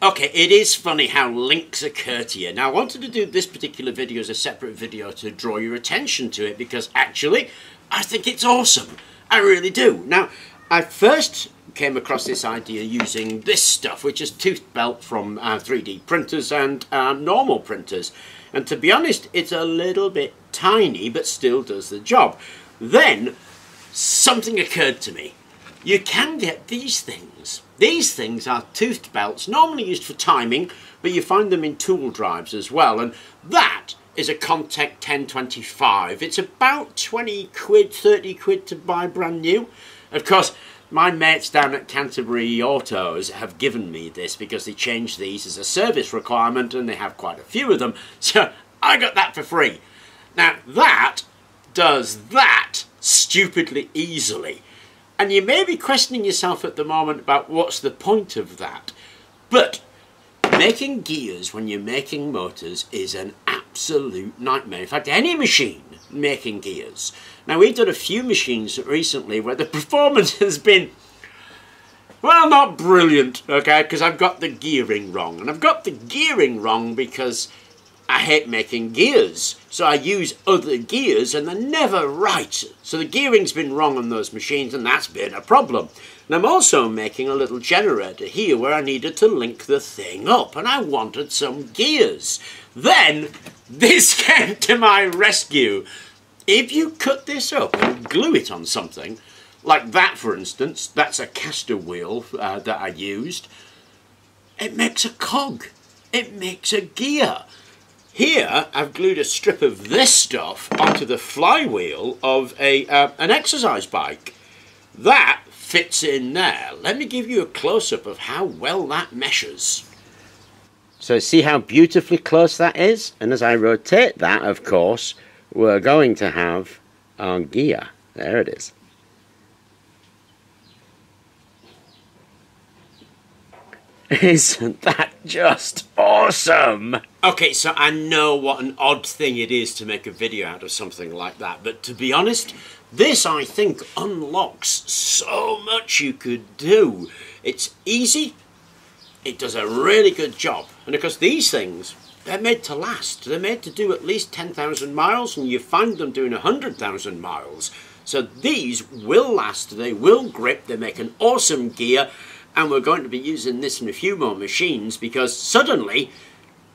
Okay, it is funny how links occur to you. Now, I wanted to do this particular video as a separate video to draw your attention to it because actually, I think it's awesome. I really do. Now, I first came across this idea using this stuff, which is tooth belt from 3D printers and normal printers. And to be honest, it's a little bit tiny, but still does the job. Then, something occurred to me. You can get these things. These things are toothed belts, normally used for timing, but you find them in tool drives as well. And that is a Contech 1025. It's about 20 quid, 30 quid to buy brand new. Of course, my mates down at Canterbury Autos have given me this because they changed these as a service requirement and they have quite a few of them. So I got that for free. Now that does that stupidly easily. And you may be questioning yourself at the moment about what's the point of that. But making gears when you're making motors is an absolute nightmare. In fact, any machine making gears. Now, we've done a few machines recently where the performance has been, well, not brilliant, okay, because I've got the gearing wrong. And I've got the gearing wrong because I hate making gears, so I use other gears and they're never right. So the gearing's been wrong on those machines and that's been a problem. And I'm also making a little generator here where I needed to link the thing up and I wanted some gears. Then this came to my rescue. If you cut this up and glue it on something, like that for instance, that's a caster wheel that I used, it makes a cog. It makes a gear. Here, I've glued a strip of this stuff onto the flywheel of an exercise bike. That fits in there. Let me give you a close-up of how well that meshes. So see how beautifully close that is? And as I rotate that, of course, we're going to have our gear. There it is. Isn't that just awesome? Okay, so I know what an odd thing it is to make a video out of something like that, but to be honest, this I think unlocks so much you could do. It's easy, it does a really good job, and of course these things, they're made to last. They're made to do at least 10,000 miles, and you find them doing 100,000 miles. So these will last, they will grip, they make an awesome gear, and we're going to be using this in a few more machines because suddenly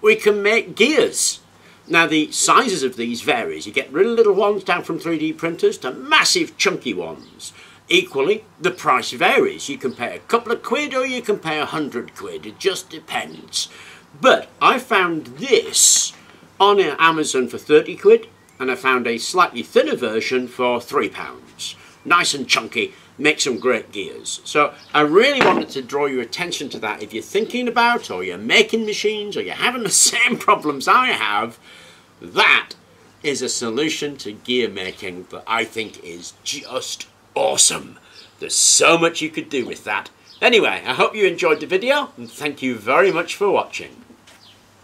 we can make gears. Now the sizes of these varies. You get really little ones down from 3D printers to massive chunky ones. Equally, the price varies. You can pay a couple of quid or you can pay 100 quid. It just depends. But I found this on Amazon for 30 quid and I found a slightly thinner version for £3. Nice and chunky. Make some great gears. So I really wanted to draw your attention to that. If you're thinking about or you're making machines or you're having the same problems I have, that is a solution to gear making that I think is just awesome. There's so much you could do with that. Anyway, I hope you enjoyed the video and thank you very much for watching.